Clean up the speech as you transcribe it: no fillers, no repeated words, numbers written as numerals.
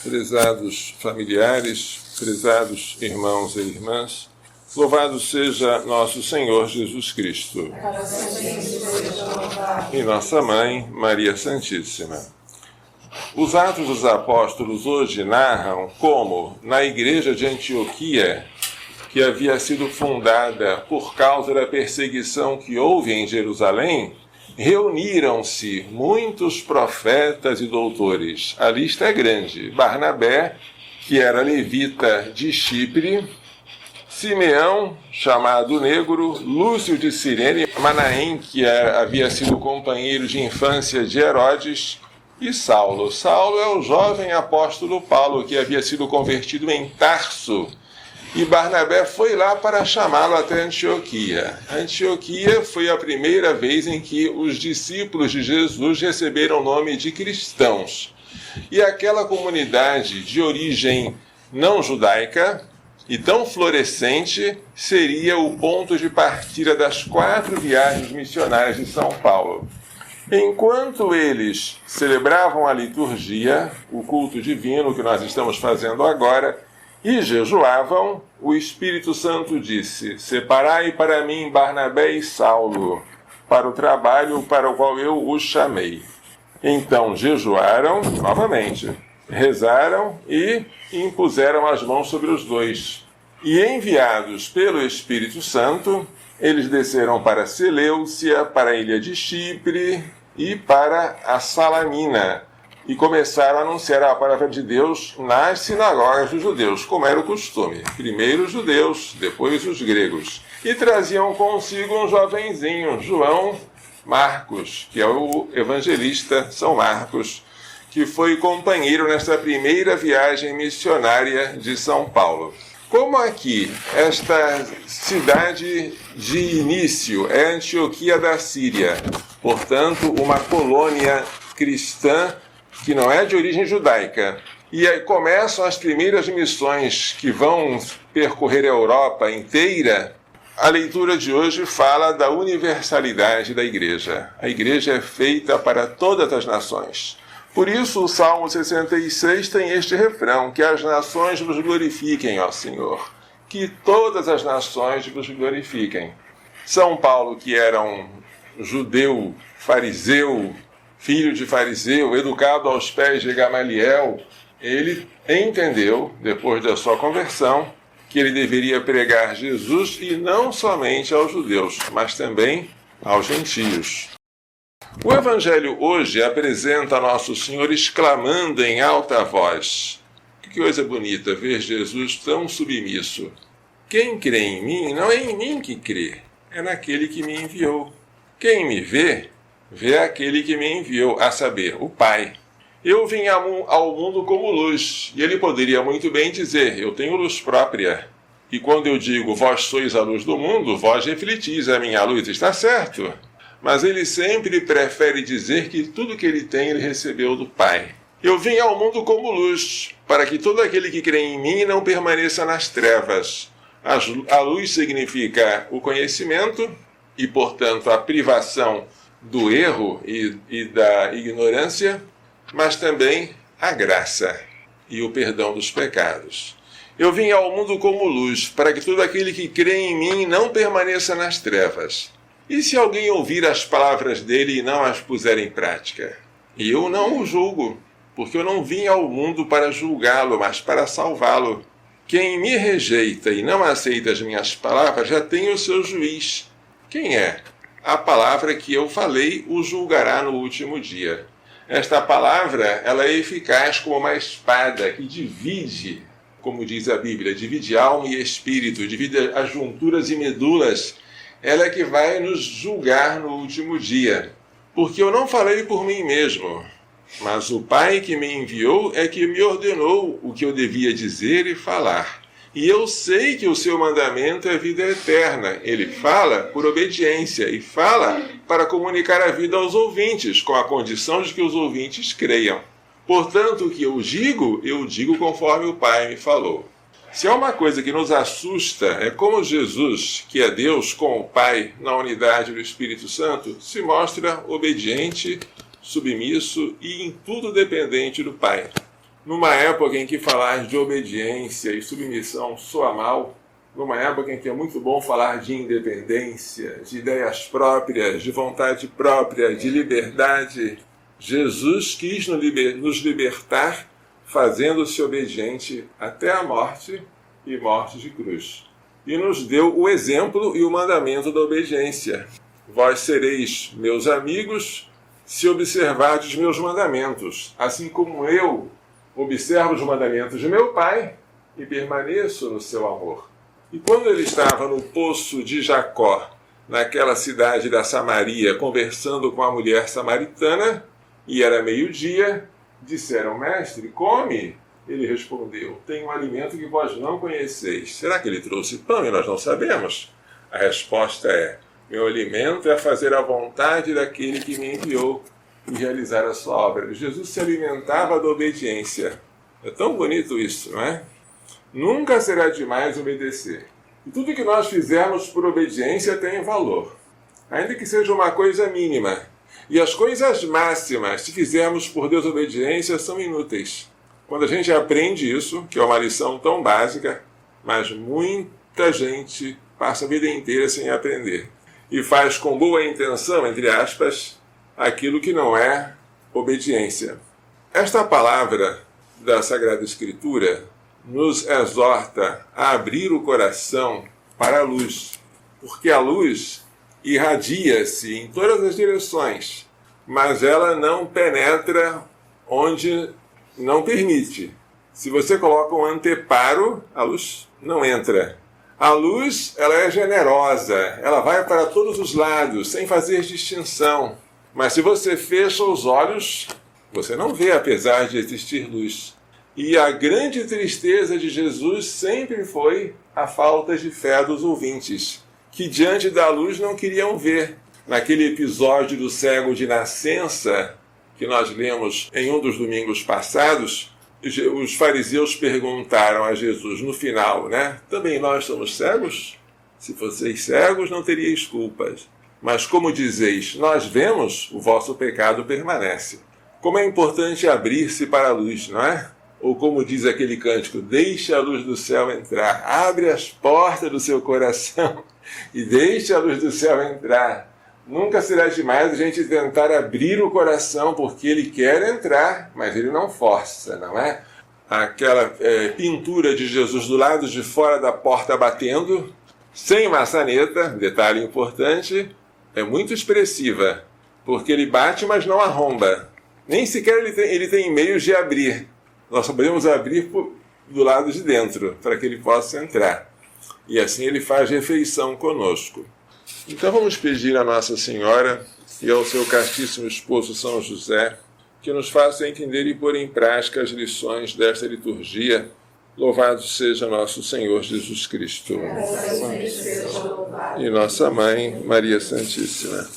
Prezados familiares, prezados irmãos e irmãs, louvado seja nosso Senhor Jesus Cristo e nossa Mãe, Maria Santíssima. Os Atos dos Apóstolos hoje narram como, na igreja de Antioquia, que havia sido fundada por causa da perseguição que houve em Jerusalém, reuniram-se muitos profetas e doutores. A lista é grande. Barnabé, que era levita de Chipre, Simeão, chamado Negro, Lúcio de Cirene, Manaém, que havia sido companheiro de infância de Herodes, e Saulo. Saulo é o jovem apóstolo Paulo, que havia sido convertido em Tarso, e Barnabé foi lá para chamá-lo até Antioquia. Antioquia foi a primeira vez em que os discípulos de Jesus receberam o nome de cristãos. E aquela comunidade de origem não judaica e tão florescente seria o ponto de partida das 4 viagens missionárias de São Paulo. Enquanto eles celebravam a liturgia, o culto divino que nós estamos fazendo agora, e jejuavam, o Espírito Santo disse: separai para mim Barnabé e Saulo, para o trabalho para o qual eu os chamei. Então jejuaram novamente, rezaram e impuseram as mãos sobre os dois. E enviados pelo Espírito Santo, eles desceram para Seleucia, para a ilha de Chipre e para a Salamina, e começaram a anunciar a palavra de Deus nas sinagogas dos judeus, como era o costume. Primeiro os judeus, depois os gregos. E traziam consigo um jovenzinho, João Marcos, que é o evangelista São Marcos, que foi companheiro nesta primeira viagem missionária de São Paulo. Como aqui, esta cidade de início é Antioquia da Síria, portanto, uma colônia cristã que não é de origem judaica. E aí começam as primeiras missões que vão percorrer a Europa inteira. A leitura de hoje fala da universalidade da igreja. A igreja é feita para todas as nações. Por isso o Salmo 66 tem este refrão: que as nações vos glorifiquem, ó Senhor. Que todas as nações vos glorifiquem. São Paulo, que era um judeu fariseu, filho de fariseu, educado aos pés de Gamaliel, ele entendeu, depois da sua conversão, que ele deveria pregar Jesus e não somente aos judeus, mas também aos gentios. O Evangelho hoje apresenta Nosso Senhor exclamando em alta voz. Que coisa bonita ver Jesus tão submisso. Quem crê em mim, não é em mim que crê, é naquele que me enviou. Quem me vê, vê aquele que me enviou, a saber, o Pai. Eu vim ao mundo como luz, e ele poderia muito bem dizer: eu tenho luz própria. E quando eu digo, vós sois a luz do mundo, vós refletis a minha luz, está certo. Mas ele sempre prefere dizer que tudo que ele tem, ele recebeu do Pai. Eu vim ao mundo como luz, para que todo aquele que crê em mim não permaneça nas trevas. A luz significa o conhecimento e, portanto, a privação do erro e da ignorância, mas também a graça e o perdão dos pecados. Eu vim ao mundo como luz, para que todo aquele que crê em mim não permaneça nas trevas. E se alguém ouvir as palavras dele e não as puser em prática? Eu não o julgo, porque eu não vim ao mundo para julgá-lo, mas para salvá-lo. Quem me rejeita e não aceita as minhas palavras já tem o seu juiz. Quem é? A palavra que eu falei o julgará no último dia. Esta palavra, ela é eficaz como uma espada que divide, como diz a Bíblia, divide alma e espírito, divide as junturas e medulas. Ela é que vai nos julgar no último dia. Porque eu não falei por mim mesmo, mas o Pai que me enviou é que me ordenou o que eu devia dizer e falar. E eu sei que o seu mandamento é vida eterna. Ele fala por obediência e fala para comunicar a vida aos ouvintes, com a condição de que os ouvintes creiam. Portanto, o que eu digo conforme o Pai me falou. Se há uma coisa que nos assusta, é como Jesus, que é Deus com o Pai na unidade do Espírito Santo, se mostra obediente, submisso e em tudo dependente do Pai. numa época em que falar de obediência e submissão soa mal, numa época em que é muito bom falar de independência, de ideias próprias, de vontade própria, de liberdade, Jesus quis nos libertar fazendo-se obediente até a morte e morte de cruz. E nos deu o exemplo e o mandamento da obediência. Vós sereis meus amigos se observardes meus mandamentos, assim como eu observo os mandamentos de meu Pai e permaneço no seu amor. E quando ele estava no poço de Jacó, naquela cidade da Samaria, conversando com a mulher samaritana, e era meio-dia, disseram: Mestre, come. Ele respondeu: tenho um alimento que vós não conheceis. Será que ele trouxe pão e nós não sabemos? A resposta é: meu alimento é fazer a vontade daquele que me enviou e realizar a sua obra. Jesus se alimentava da obediência. É tão bonito isso, não é? Nunca será demais obedecer. E tudo que nós fizermos por obediência tem valor, ainda que seja uma coisa mínima. E as coisas máximas, se fizermos por desobediência, são inúteis. Quando a gente aprende isso, que é uma lição tão básica, mas muita gente passa a vida inteira sem aprender. E faz com boa intenção, entre aspas, aquilo que não é obediência. Esta palavra da Sagrada Escritura nos exorta a abrir o coração para a luz, porque a luz irradia-se em todas as direções, mas ela não penetra onde não permite. Se você coloca um anteparo, a luz não entra. A luz, ela é generosa, ela vai para todos os lados, sem fazer distinção. Mas se você fecha os olhos, você não vê, apesar de existir luz. E a grande tristeza de Jesus sempre foi a falta de fé dos ouvintes, que diante da luz não queriam ver. Naquele episódio do cego de nascença, que nós lemos em um dos domingos passados, os fariseus perguntaram a Jesus no final, né? Também nós somos cegos? Se fosseis cegos, não teríeis culpas. Mas como dizeis, nós vemos, o vosso pecado permanece. Como é importante abrir-se para a luz, não é? Ou como diz aquele cântico, deixe a luz do céu entrar, abre as portas do seu coração e deixe a luz do céu entrar. Nunca será demais a gente tentar abrir o coração, porque ele quer entrar, mas ele não força, não é? Aquela pintura de Jesus do lado de fora da porta batendo, sem maçaneta, detalhe importante, é muito expressiva, porque ele bate, mas não arromba. Nem sequer ele tem meios de abrir. Nós só podemos abrir do lado de dentro, para que ele possa entrar. E assim ele faz refeição conosco. Então vamos pedir a Nossa Senhora e ao seu castíssimo esposo São José que nos faça entender e pôr em prática as lições desta liturgia. Louvado seja nosso Senhor Jesus Cristo. E nossa Mãe, Maria Santíssima.